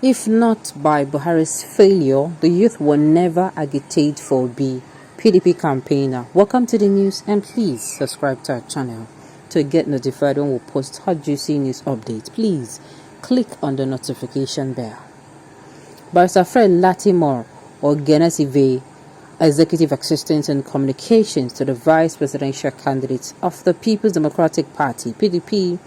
If not by Buhari's failure, the youth will never agitate for Obi, PDP campaigner. Welcome to the news, and please subscribe to our channel to get notified when we post hot juicy news updates. Please click on the notification bell. Barrister Fred Latimore Ogenesive, Executive Assistant in Communications to the Vice Presidential Candidate of the People's Democratic Party, PDP,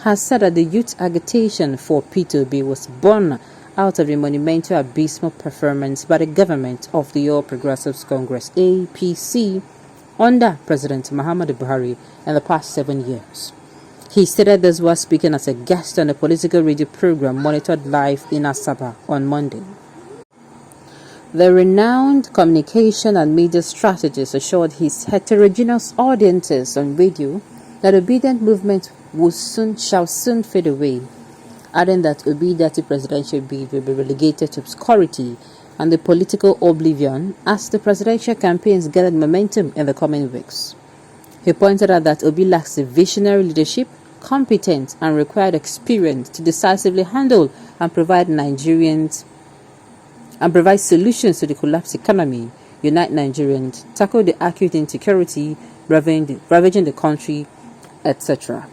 has said that the youth agitation for P2B was born out of the monumental abysmal performance by the government of the All Progressives Congress, APC, under President Muhammadu Buhari in the past 7 years. He stated this while speaking as a guest on a political radio program monitored live in Asaba on Monday. The renowned communication and media strategist assured his heterogeneous audiences on radio that the obedient movement shall soon fade away, adding that Obi'S presidential bid will be relegated to obscurity and the political oblivion as the presidential campaigns gathered momentum in the coming weeks. He pointed out that Obi lacks the visionary leadership, competence, and required experience to decisively handle and provide solutions to the collapsed economy, unite Nigerians, tackle the acute insecurity ravaging the country, etc.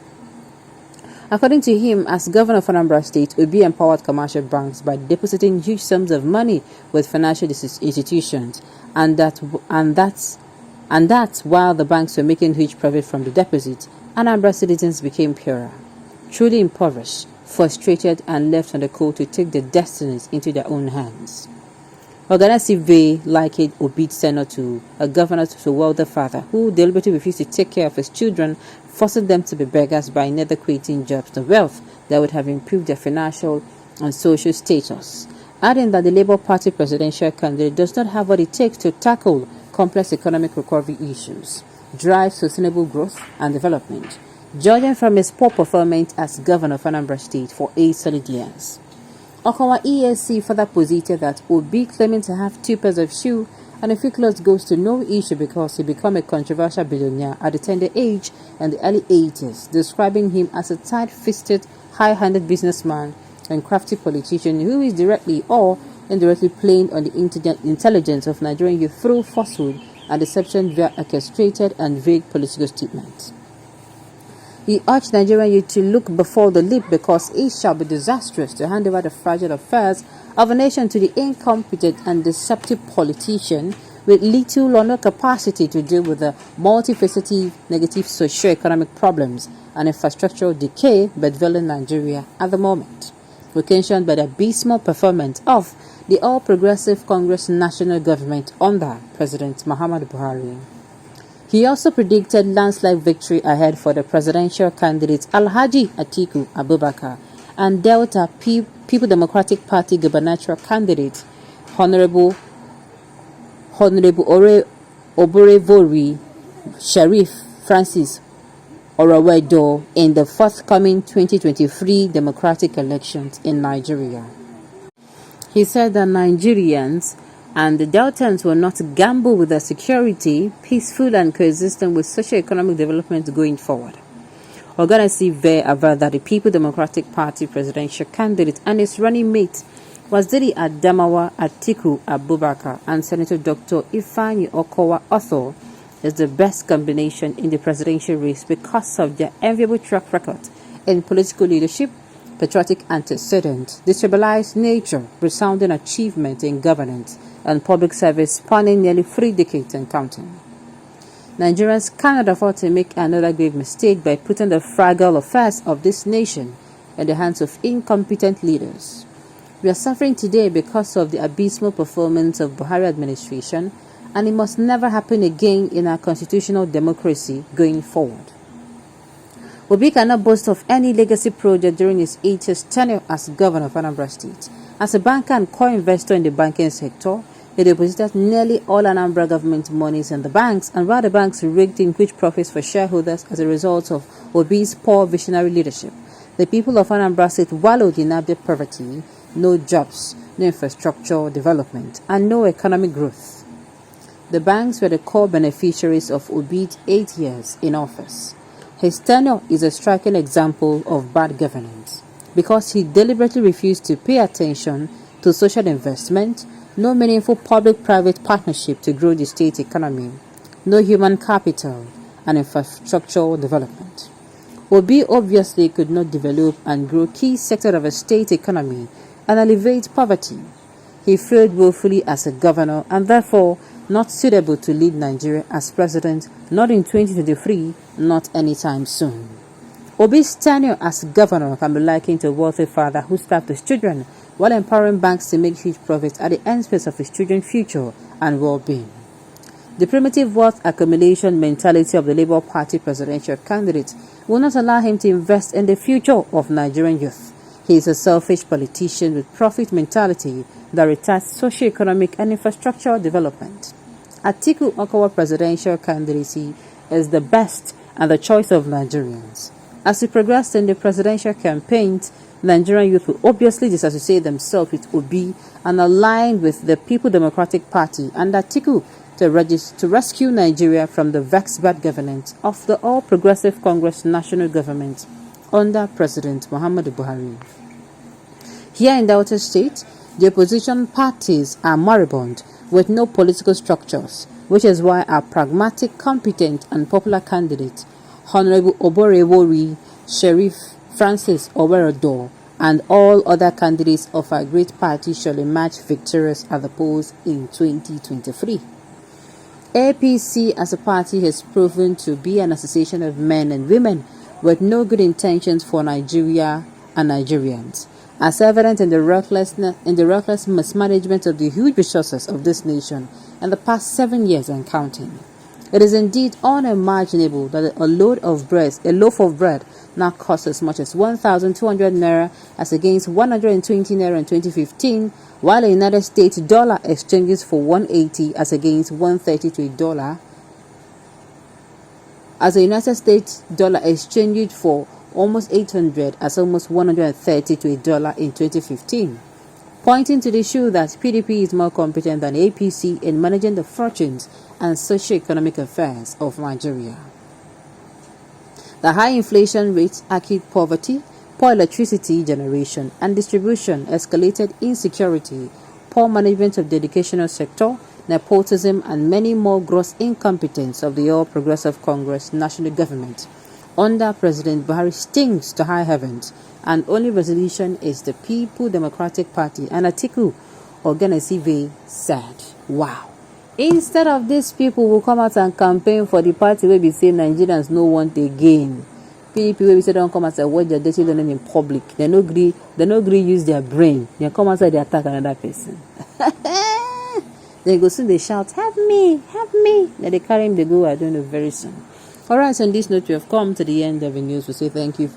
According to him, as governor of Anambra State, Obi empowered commercial banks by depositing huge sums of money with financial institutions, and that while the banks were making huge profit from the deposits, Anambra citizens became poorer, truly impoverished, frustrated, and left on the cold to take their destinies into their own hands. Ogenesive likened Obi'S tenure to a governor to a wealthy father who deliberately refused to take care of his children, forcing them to be beggars by neither creating jobs nor wealth that would have improved their financial and social status, adding that the Labour Party presidential candidate does not have what it takes to tackle complex economic recovery issues, drive sustainable growth and development, judging from his poor performance as governor of Anambra State for 8 solid years. Okawa ESC further posited that Obi, claiming to have 2 pairs of shoes and a few clothes, goes to no issue because he became a controversial billionaire at a tender age in the early 80s, describing him as a tight-fisted, high-handed businessman and crafty politician who is directly or indirectly playing on the intelligence of Nigerian youth through falsehood and deception via orchestrated and vague political statements. He urged Nigerian youth to look before the leap because it shall be disastrous to hand over the fragile affairs of a nation to the incompetent and deceptive politician with little or no capacity to deal with the multifaceted negative socio-economic problems and infrastructural decay bedevouring Nigeria at the moment, occasioned by the abysmal performance of the All Progressive Congress national government under President Muhammadu Buhari. He also predicted landslide victory ahead for the presidential candidates Alhaji Atiku Abubakar and Delta People Democratic Party gubernatorial candidate Honorable Oborevori Sheriff Francis Orawedo in the forthcoming 2023 democratic elections in Nigeria. He said that Nigerians and the Deltans will not gamble with their security, peaceful and coexistent with socio-economic development going forward. Ogenesive averred that the People Democratic Party presidential candidate and his running mate Waziri Adamawa Atiku Abubakar and Senator Dr. Ifeanyi Okowa Otho is the best combination in the presidential race because of their enviable track record in political leadership, patriotic antecedents, destabilized nature, resounding achievement in governance, and public service spanning nearly 3 decades and counting. Nigerians cannot afford to make another grave mistake by putting the fragile affairs of this nation in the hands of incompetent leaders. We are suffering today because of the abysmal performance of Buhari administration, and it must never happen again in our constitutional democracy going forward. Obi cannot boast of any legacy project during his 8 years tenure as governor of Anambra State. As a banker and core investor in the banking sector, he deposited nearly all Anambra government monies in the banks, and while the banks rigged in huge profits for shareholders as a result of Obi's poor visionary leadership, the people of Anambra State wallowed in abject poverty, no jobs, no infrastructure development, and no economic growth. The banks were the core beneficiaries of Obi's 8 years in office. His tenure is a striking example of bad governance. because he deliberately refused to pay attention to social investment, no meaningful public-private partnership to grow the state economy, no human capital and infrastructural development. Obi obviously could not develop and grow key sector of a state economy and alleviate poverty. He failed woefully as a governor and therefore not suitable to lead Nigeria as president, not in 2023, not anytime soon. Obi's tenure as governor can be likened to a wealthy father who starved his children while empowering banks to make huge profits at the expense of his children's future and well-being. The primitive wealth accumulation mentality of the Labour Party presidential candidate will not allow him to invest in the future of Nigerian youth. He is a selfish politician with profit mentality that retards socio-economic and infrastructural development. Atiku Okawa presidential candidacy is the best and the choice of Nigerians. As we progress in the presidential campaigns, Nigerian youth will obviously disassociate themselves with Obi and align with the People Democratic Party and Atiku to rescue Nigeria from the vexed bad governance of the All Progressive Congress national government under President Muhammadu Buhari. Here in Delta State, the opposition parties are moribund with no political structures, which is why our pragmatic, competent and popular candidate, Honorable Oborewori Sheriff Francis Owerodor, and all other candidates of our great party shall emerge victorious at the polls in 2023. APC as a party has proven to be an association of men and women with no good intentions for Nigeria and Nigerians, as evident in the reckless mismanagement of the huge resources of this nation in the past 7 years and counting. It is indeed unimaginable that a loaf of bread now costs as much as 1,200 naira as against 120 naira in 2015, while a United States dollar exchanges for 180 as against 130 to a dollar. As a United States dollar exchanged for almost 800 as almost 130 to a dollar in 2015, pointing to the issue that PDP is more competent than APC in managing the fortunes and socio-economic affairs of Nigeria. The high inflation rates, acute poverty, poor electricity generation and distribution, escalated insecurity, poor management of the educational sector, nepotism and many more gross incompetence of the All Progressive Congress national government under President Buhari stings to high heavens, and only resolution is the People Democratic Party. And Atiku Ogenesive said, wow. Instead of these people who come out and campaign for the party where we say Nigerians no want again. PDP where we say don't come out and watch their dirty name in public. They no agree use their brain. They come outside they attack another person. They go soon they shout, help me, help me. Then they carry him, they go, I don't know, very soon. Alright, so on this note we have come to the end of the news. We say thank you.